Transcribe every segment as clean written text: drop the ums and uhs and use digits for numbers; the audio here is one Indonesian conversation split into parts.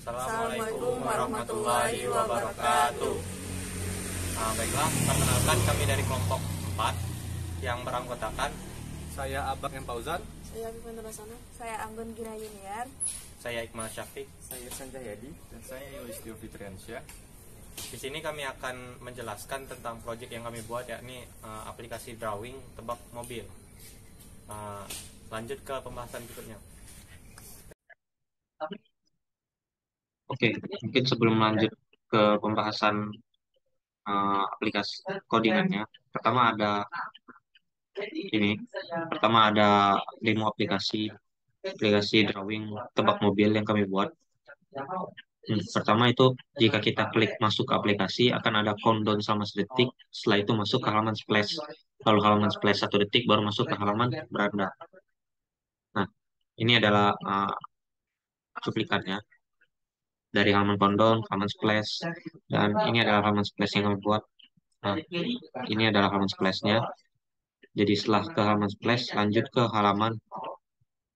Assalamualaikum warahmatullahi wabarakatuh. Baiklah, perkenalkan kami dari kelompok 4 yang beranggotakan Saya Abang M. Fauzan. Saya Vivian Rasana. Saya Anggun Ginayuniar. saya Iqmal Syafiq. Saya Sanjayadi. Dan saya Yulistio Fitriansyah. Di sini kami akan menjelaskan tentang proyek yang kami buat, yakni aplikasi drawing tebak mobil. Lanjut ke pembahasan berikutnya. Oke, mungkin sebelum lanjut ke pembahasan aplikasi codingannya, ini. Pertama ada demo aplikasi drawing tebak mobil yang kami buat. Pertama itu jika kita klik masuk ke aplikasi akan ada countdown selama 1 detik. Setelah itu masuk ke halaman splash. Lalu halaman splash 1 detik baru masuk ke halaman beranda. Nah, ini adalah cuplikannya dari halaman countdown, halaman splash, dan ini adalah halaman splash yang kami buat. Nah, ini adalah halaman splashnya. Jadi setelah ke halaman splash, lanjut ke halaman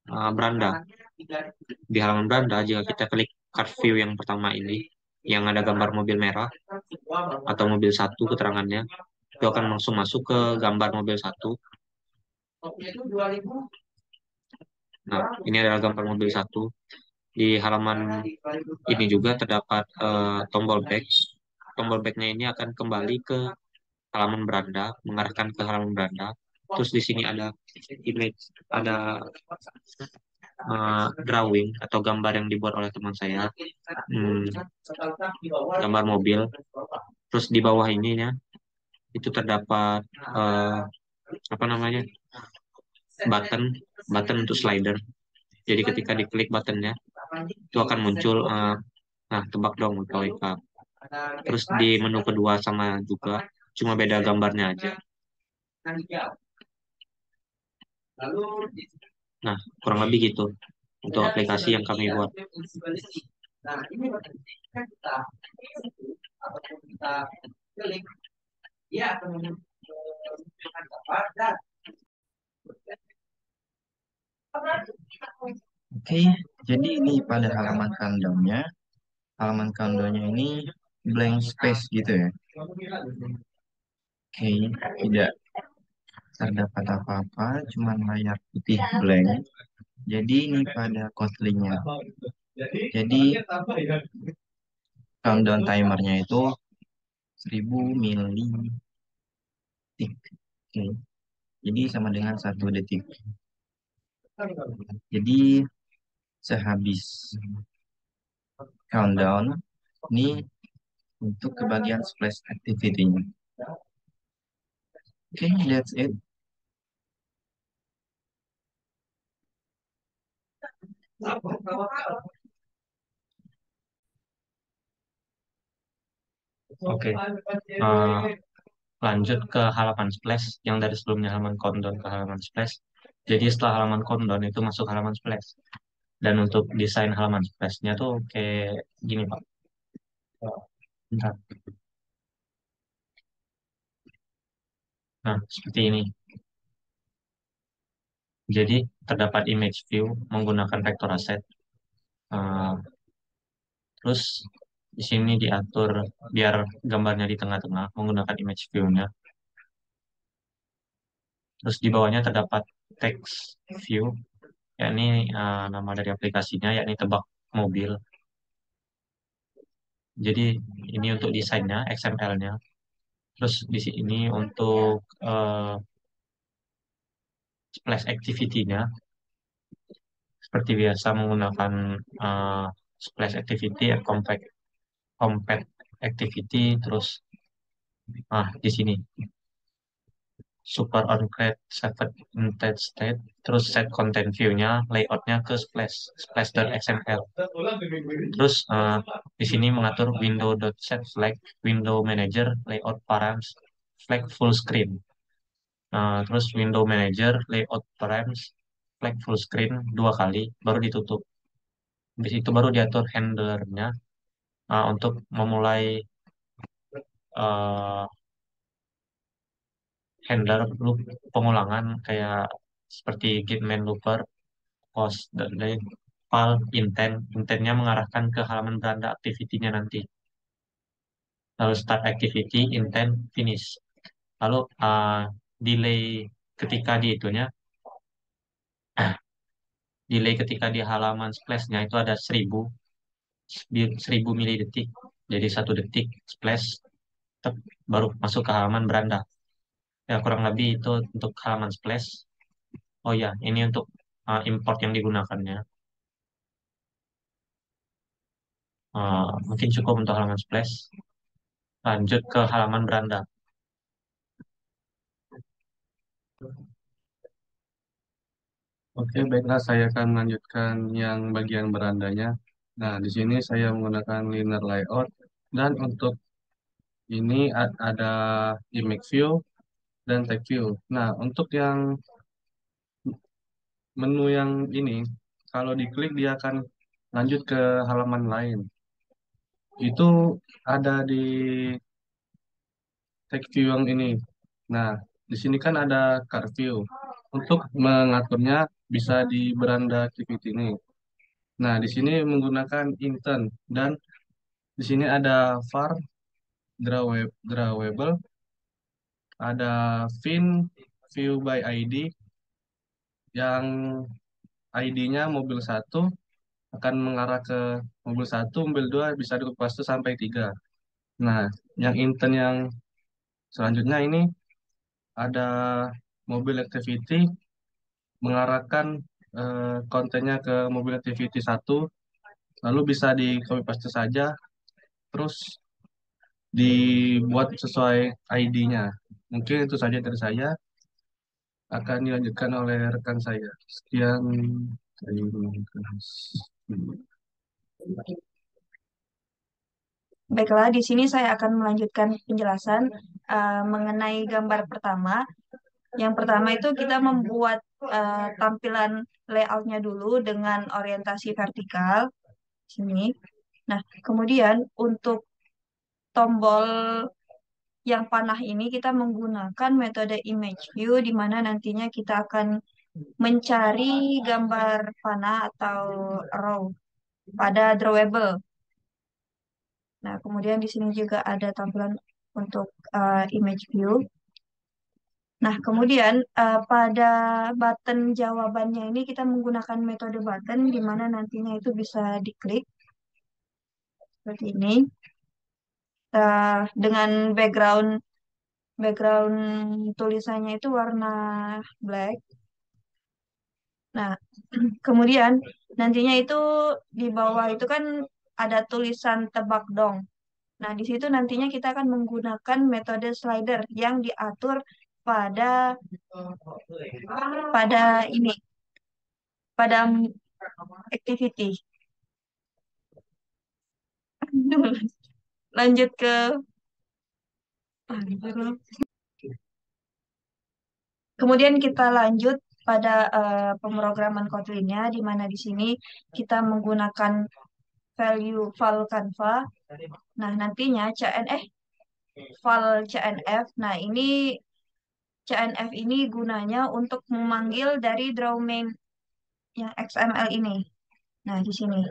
beranda. Di halaman beranda, jika kita klik card view yang pertama ini, yang ada gambar mobil merah atau mobil satu keterangannya, itu akan langsung masuk ke gambar mobil satu. Nah, ini adalah gambar mobil satu. Di halaman ini juga terdapat tombol back. Tombol backnya ini akan kembali ke halaman beranda, mengarahkan ke halaman beranda. Terus di sini ada image, ada drawing atau gambar yang dibuat oleh teman saya, gambar mobil. Terus di bawah ininya itu terdapat apa namanya, button untuk slider. Jadi ketika diklik buttonnya itu akan muncul nah tebak dong atau wake up. Terus di menu kedua sama juga, cuma beda gambarnya aja. Nah, kurang lebih gitu untuk aplikasi yang kami buat. Oke, jadi ini pada halaman countdownnya ini blank space gitu ya. Oke, tidak terdapat apa-apa, cuman layar putih blank. Jadi ini pada Kotlin-nya. Jadi countdown timernya itu 1000 mili detik. Oke. Jadi sama dengan 1 detik. Jadi sehabis countdown ini untuk kebagian splash activity-nya. Oke, that's it. Oke, lanjut ke halaman splash yang dari sebelumnya halaman countdown ke halaman splash. Jadi setelah halaman countdown itu masuk halaman splash. Dan untuk desain halaman splash-nya tuh kayak gini, Pak. Bentar. Nah, seperti ini. Jadi terdapat image view menggunakan vector asset. Terus di sini diatur biar gambarnya di tengah-tengah menggunakan image view-nya. Terus di bawahnya terdapat text view, yakni nama dari aplikasinya, yakni tebak mobil. Jadi ini untuk desainnya, XML-nya. Terus di sini untuk splash activity-nya, seperti biasa menggunakan uh, splash activity, compact activity. Terus di sini super on create saved intent state, terus set content view-nya, layout-nya ke splash.xml. Terus di sini mengatur window.set flag, window manager, layout params, flag full screen. Terus window manager, layout params, flag full screen 2 kali, baru ditutup. Habis itu baru diatur handlernya untuk memulai uh, handler loop pengulangan kayak seperti Gitman looper, post dan lain. file intent. Intentnya mengarahkan ke halaman beranda activity-nya nanti. Lalu start activity, intent, finish. Lalu delay ketika di itunya, delay ketika di halaman splash-nya itu ada 1000 milidetik. Jadi 1 detik splash, tep, baru masuk ke halaman beranda. Ya kurang lebih itu untuk halaman splash. Oh ya, ini untuk import yang digunakannya. Mungkin cukup untuk halaman splash. Lanjut ke halaman beranda. Oke, baiklah saya akan melanjutkan yang bagian berandanya. Nah, di sini saya menggunakan linear layout dan untuk ini ada image view dan text view. Nah, untuk yang menu yang ini, kalau diklik dia akan lanjut ke halaman lain. Itu ada di text view yang ini. Nah, di sini kan ada card view. Untuk mengaturnya bisa di beranda activity ini. Nah, di sini menggunakan intent dan di sini ada var drawable, ada fin view by ID yang ID-nya mobil 1 akan mengarah ke mobil 1, mobil 2 bisa paste sampai 3. Nah, yang intent yang selanjutnya ini ada mobil activity mengarahkan kontennya ke mobil activity 1, lalu bisa di copy paste saja, terus dibuat sesuai ID-nya. Mungkin itu saja dari saya, akan dilanjutkan oleh rekan saya. Sekian. Terima kasih. Baiklah, di sini saya akan melanjutkan penjelasan mengenai gambar pertama. Yang pertama itu kita membuat tampilan layoutnya dulu dengan orientasi vertikal sini. Nah, kemudian untuk tombol yang panah ini kita menggunakan metode image view di mana nantinya kita akan mencari gambar panah atau raw pada drawable. Nah, kemudian di sini juga ada tampilan untuk image view. Nah, kemudian pada button jawabannya ini kita menggunakan metode button di mana nantinya itu bisa diklik seperti ini. Dengan background tulisannya itu warna black. Nah, kemudian nantinya itu di bawah itu kan ada tulisan tebak dong. Nah, di situ nantinya kita akan menggunakan metode slider yang diatur pada pada ini, pada activity. Lanjut ke kemudian kita lanjut pada pemrograman Kotlin-nya, di mana di sini kita menggunakan value file Canva. Nah, nantinya file CNF. Nah, ini CNF ini gunanya untuk memanggil dari draw main yang XML ini. Nah, di sini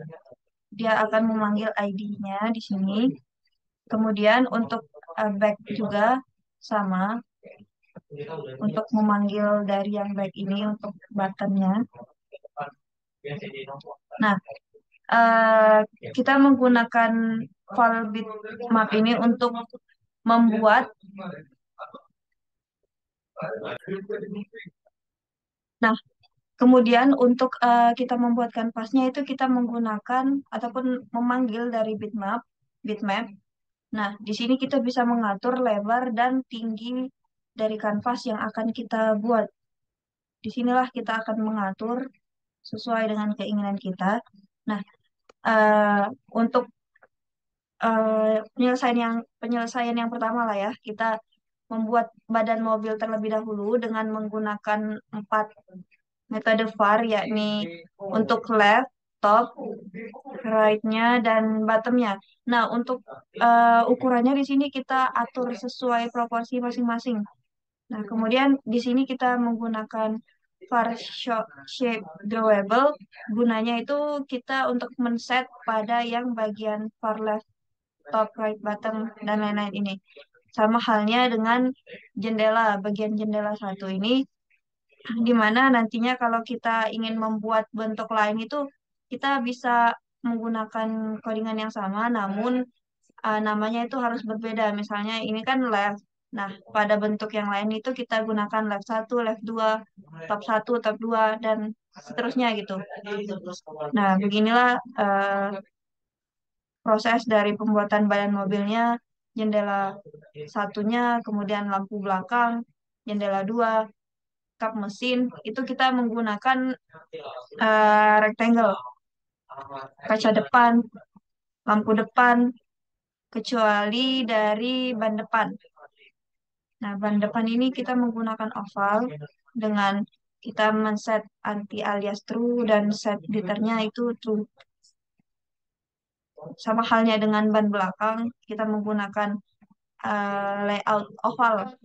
dia akan memanggil ID-nya di sini. Kemudian untuk back juga sama untuk memanggil dari yang back ini untuk buttonnya. Nah, eh, kita menggunakan file bitmap ini untuk membuat. Nah, kemudian untuk kita membuat kanvasnya itu kita menggunakan ataupun memanggil dari bitmap. Nah, di sini kita bisa mengatur lebar dan tinggi dari kanvas yang akan kita buat. Disinilah kita akan mengatur sesuai dengan keinginan kita. Nah, eh, untuk penyelesaian yang pertama lah ya, kita membuat badan mobil terlebih dahulu dengan menggunakan 4 metode var, yakni untuk left, top, right-nya, dan bottom-nya. Nah, untuk ukurannya di sini kita atur sesuai proporsi masing-masing. Nah, kemudian di sini kita menggunakan var shape drawable, gunanya itu kita untuk men-set pada yang bagian far left, top, right, bottom, dan lain-lain ini. Sama halnya dengan jendela, bagian jendela satu ini, di mana nantinya kalau kita ingin membuat bentuk lain itu, kita bisa menggunakan codingan yang sama, namun namanya itu harus berbeda. Misalnya ini kan left. Nah, pada bentuk yang lain itu kita gunakan left satu, left 2, top satu, top 2, dan seterusnya gitu. Nah, beginilah proses dari pembuatan badan mobilnya, jendela satunya, kemudian lampu belakang, jendela 2, kap mesin, itu kita menggunakan rectangle, kaca depan, lampu depan, kecuali dari ban depan. Nah, ban depan ini kita menggunakan oval dengan kita men-set anti alias true dan set liternya itu true. Sama halnya dengan ban belakang, kita menggunakan layout oval.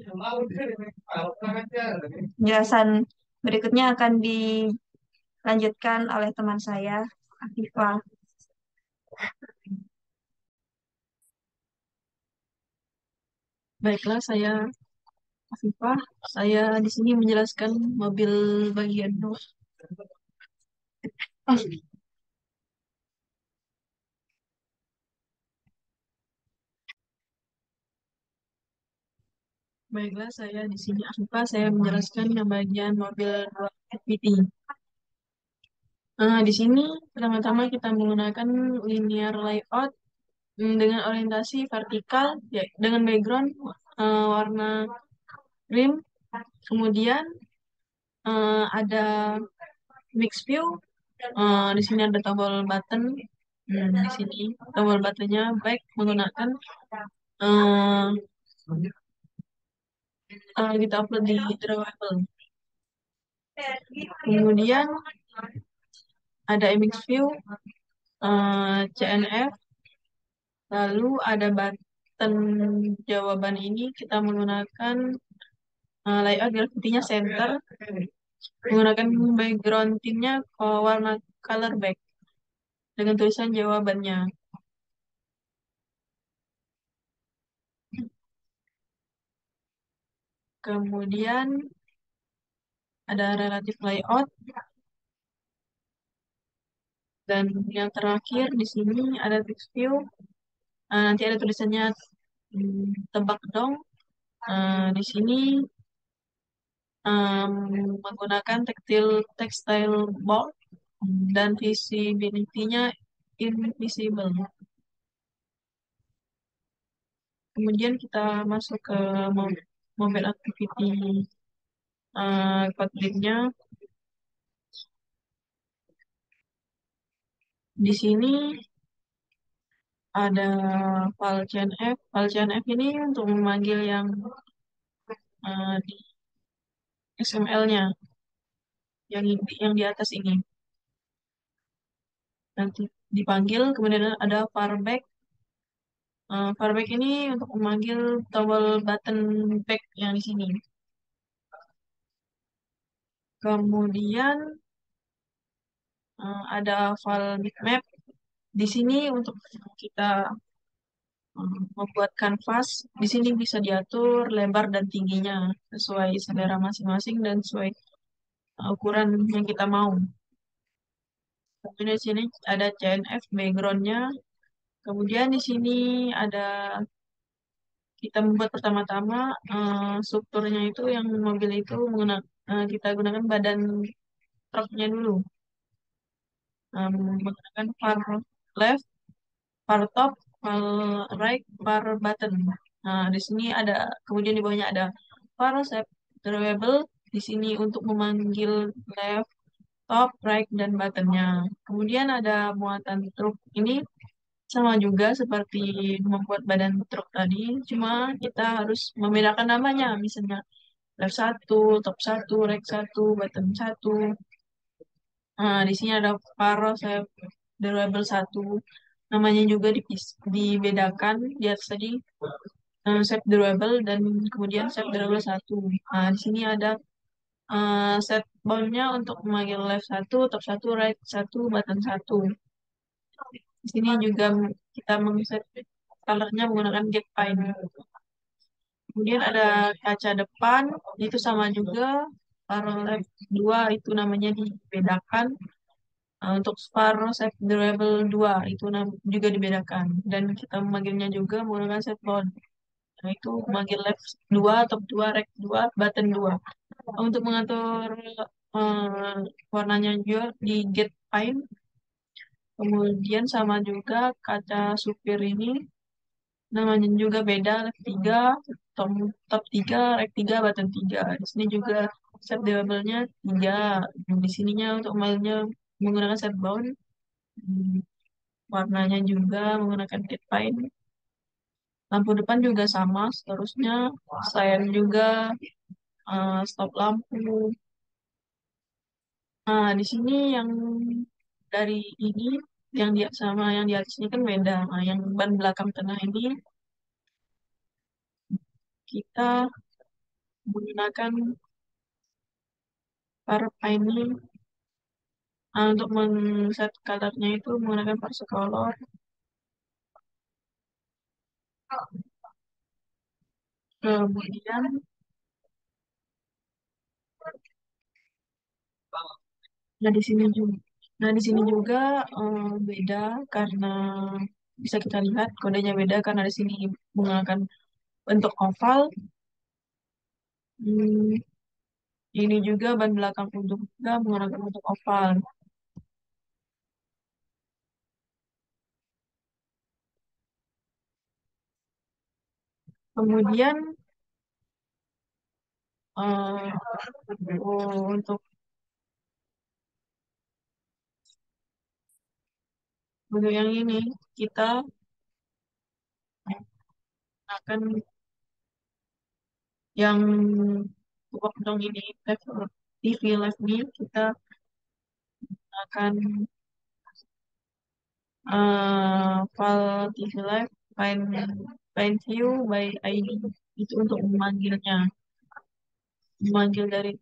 Penjelasan berikutnya akan dilanjutkan oleh teman saya, Afifah. Baiklah, saya Afifah. Saya di sini menjelaskan mobil bagian bawah. Baiklah, saya di sini Afifah. Saya menjelaskan yang bagian mobil FPT. Di sini pertama-tama kita menggunakan linear layout dengan orientasi vertikal, ya, dengan background warna cream. Kemudian ada mix view. Di sini ada tombol button. Di sini tombol buttonnya baik menggunakan kita upload di drawable. Kemudian ada MX view, CNF, lalu ada button jawaban ini kita menggunakan layout graffiti-nya center, menggunakan background theme-nya warna color back dengan tulisan jawabannya. Kemudian ada relative layout, dan yang terakhir di sini ada text view. Nanti ada tulisannya tebak dong. Di sini menggunakan textile board dan visibility-nya invisible. Kemudian kita masuk ke mobile activity Kotlin-nya. Di sini ada file CNF. File CNF ini untuk memanggil yang di XML-nya yang di atas ini. Nanti dipanggil, kemudian ada varback. Varback ini untuk memanggil tombol button back yang di sini. Kemudian ada file bitmap. Di sini untuk kita membuat kanvas, di sini bisa diatur lebar dan tingginya sesuai selera masing-masing dan sesuai ukuran yang kita mau. Kemudian di sini ada CNF background-nya. Kemudian di sini ada kita membuat pertama-tama strukturnya itu yang mobil itu kita gunakan badan truknya dulu. Menggunakan far left, far top, far right, far button. Nah, di sini ada, kemudian di bawahnya ada far shape drawable. Di sini untuk memanggil left, top, right, dan buttonnya. Kemudian ada muatan truk. Ini sama juga seperti membuat badan truk tadi, cuma kita harus membedakan namanya. Misalnya left 1, top 1, right 1, bottom 1. Nah, di sini ada faro shape drawable 1. Namanya juga dibedakan di atas tadi shape drawable dan kemudian shape drawable 1. Nah, di sini ada set boundnya untuk memanggil left satu, top satu, right satu, button satu. Di sini juga kita mengset colornya menggunakan get pine. Kemudian ada kaca depan, itu sama juga. Faro left 2 itu namanya dibedakan. Untuk Faro set durable 2 itu juga dibedakan. Dan kita memanggilnya juga menggunakan set bound. Nah, itu memanggil left 2, top 2, right 2, button 2. Untuk mengatur eh, warnanya juga di get pine. Kemudian sama juga kaca supir ini namanya juga beda, left 3, top, top 3, right 3, button 3. Di sini juga set durable-nya 3. Di sininya untuk mainnya menggunakan set bound. Hmm, Warnanya juga menggunakan cat pine. Lampu depan juga sama, seterusnya. Selain juga stop lampu. Nah, di sini yang dari ini yang dia sama yang di atas ini kan beda. Nah, yang ban belakang tengah ini kita menggunakan Parp ini untuk men-set colornya itu menggunakan parse color. Kemudian, nah di sini juga, beda karena bisa kita lihat kodenya beda karena di sini menggunakan bentuk oval. Hmm, ini juga ban belakang untuk juga menggunakan bentuk oval. Kemudian eh, untuk yang ini kita akan yang dong ini TV live ini kita akan file TV live find view by ID itu untuk memanggil dari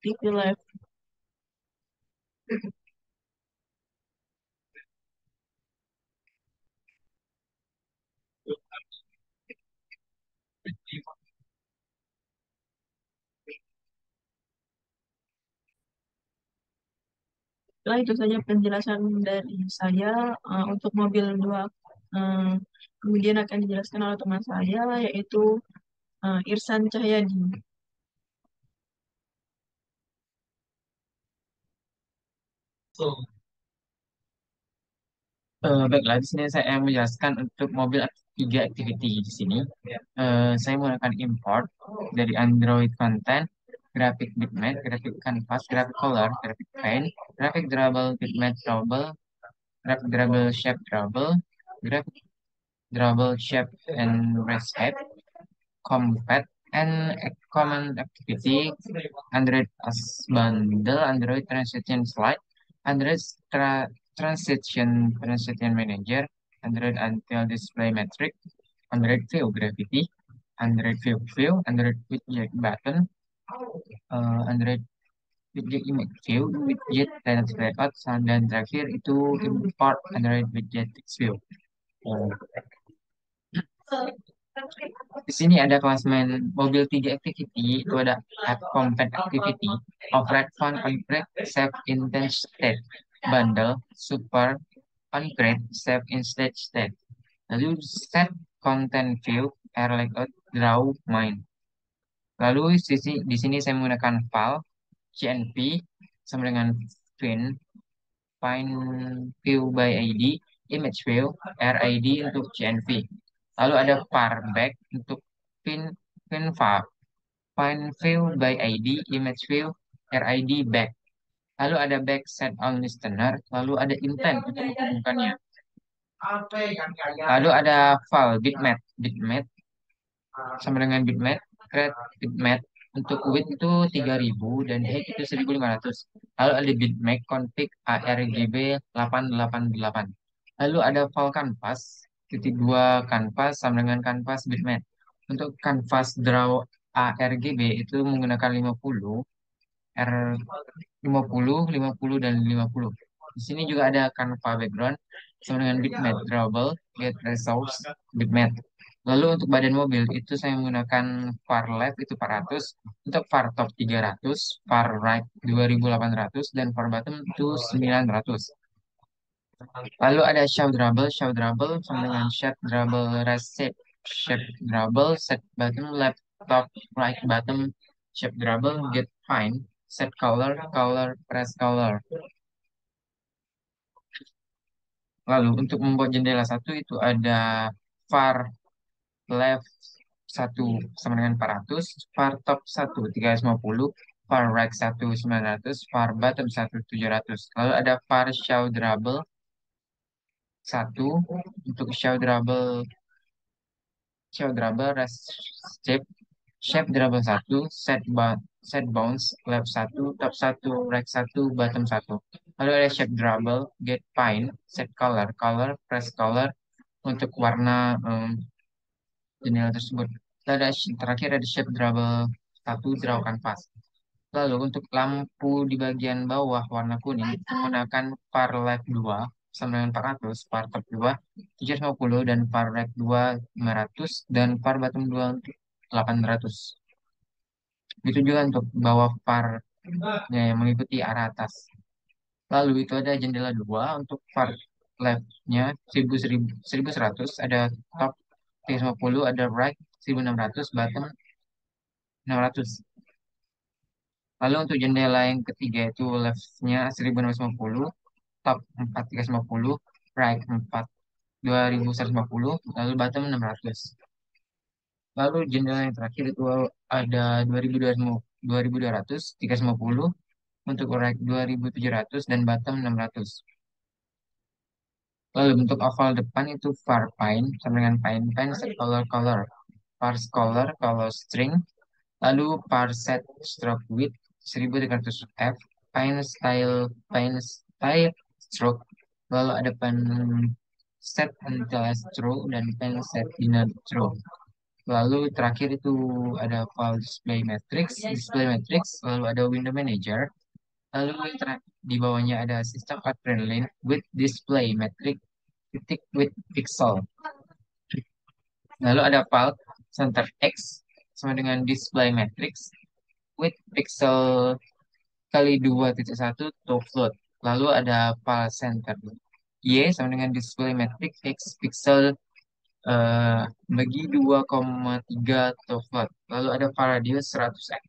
TV live. Setelah itu saja penjelasan dari saya untuk mobil 2. eh, Kemudian akan dijelaskan oleh teman saya yaitu Irsan Cahyadi. Baiklah, di sini saya menjelaskan untuk mobil tiga activity di sini. Saya menggunakan import dari Android Content, graphic bitmap, graphic canvas, graphic color, graphic paint, graphic drawable, bitmap drawable, graphic drawable shape drawable, graphic drawable shape and recipe, compat, and a common activity, Android as bundle, Android transition slide, Android transition manager, Android until display metric, Android view gravity, Android view, Android widget button, Android widget image view, widget dan layout, dan terakhir itu import Android widget text view. Di sini ada klasmen mobil 3 activity, itu ada add compact activity, operate fun, concrete, save intense state, bundle, super, concrete, save in stage state. Lalu set content view, air layout, draw, mine. Lalu di sini saya menggunakan file, CNV, sama dengan find view by ID, image view, RID untuk CNV. Lalu ada parback untuk pin file, find view by ID, image view, RID back. Lalu ada back set all listener, lalu ada intent untuk menghubungkannya. Lalu ada file bitmap sama dengan bitmap, create bitmap untuk width itu 3000 dan height itu 1500. Lalu ada bitmap config ARGB 888. Lalu ada file canvas, titik 2 canvas sama dengan canvas bitmap. Untuk canvas ARGB itu menggunakan 50, R 50, 50 dan 50. Di sini juga ada Canva background sama dengan bitmap drawable, get resource, bitmap. Lalu untuk badan mobil itu saya menggunakan var left itu 400, untuk var top 300, var right 2800 dan var bottom itu 900. Lalu ada show double sama dengan shape double rest shape double set bottom left top right bottom shape double get fine set color color press color. Lalu untuk membuat jendela satu itu ada var left satu sama dengan 400, var top satu 350, var right satu 900, var bottom satu 700. Lalu ada var show double satu untuk show double rest shape double satu set bounce left satu top satu right satu bottom satu. Lalu ada shape double get fine set color color press color untuk warna jendela tersebut. Lalu ada terakhir ada shape double satu draw canvas. Lalu untuk lampu di bagian bawah warna kuning menggunakan var left 2 sama dengan 400, var top 2 750 dan var right 2 500 dan var bottom 2 800. Itu juga untuk bawah var-nya yang mengikuti arah atas. Lalu itu ada jendela 2 untuk var left-nya 1100, ada top 350, ada right 1600, bottom 600. Lalu untuk jendela yang ketiga itu left-nya 1650, top 4350, right 2150, lalu bottom 600. Lalu jendela yang terakhir itu ada 2200, 350, untuk right 2700 dan bottom 600. Lalu bentuk oval depan itu var pine sama dengan pine set color color, var color color string, lalu var set stroke width 1300 f, pine style stroke, lalu ada pen set until stroke dan pen set inner stroke. Lalu terakhir itu ada file display matrix, lalu ada window manager, lalu di bawahnya ada system outprint line with display matrix titik with pixel. Lalu ada file center X sama dengan display matrix with pixel kali 2.1 to float. Lalu ada file center Y sama dengan display matrix X pixel bagi 2,3 to float. Lalu ada file radius 100 x.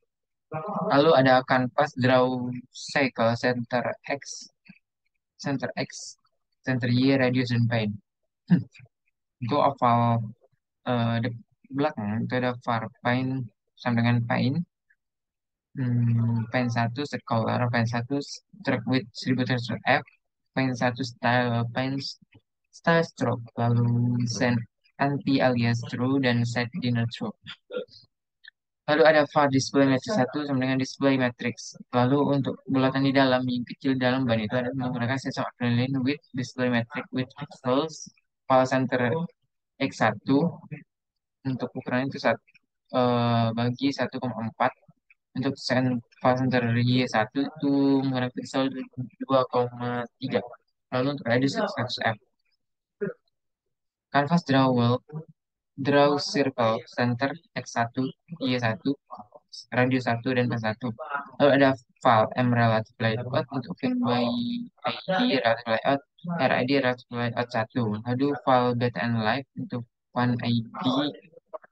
Lalu ada canvas draw cycle center X, center Y, radius dan paint. Itu oval di belakang itu ada var paint sama dengan paint. Paint 1 set color, paint 1 stroke width 1300 f, paint 1 style stroke, lalu send anti alias true dan set dinner true. Lalu ada var display matrix 1 sama dengan display matrix. Lalu untuk bulatan di dalam yang kecil dalam ban itu ada menggunakan sensor line with display matrix with pixels, file center X1 untuk ukuran itu bagi 1,4. Untuk file center Y1 itu menggunakan pixel 2,3. Lalu untuk radius 100 f. Canvas draw circle center X1, Y1, radius 1 dan P1. Lalu ada file M relative layout untuk fill by ID relative layout, RID relative layout 1. Lalu file data and live untuk one ID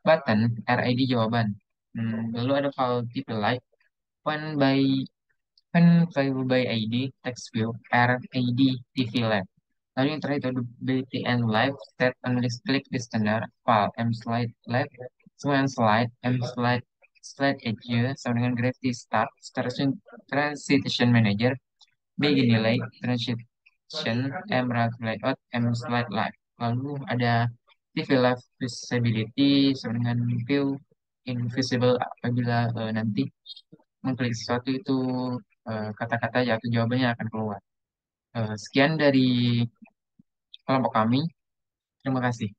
button, RID jawaban. Lalu ada file tipe live, one variable by ID text view, RID TV lab. Lalu yang terakhir itu BTN live set analyst click listener file M slide left semua slide M slide edge sama dengan gravity start transition manager begin delay transition M relative layout M slide live. Lalu ada TV live visibility sama dengan view invisible apabila nanti mengklik sesuatu itu kata-kata atau jawabannya akan keluar. Sekian dari kelompok kami. Terima kasih.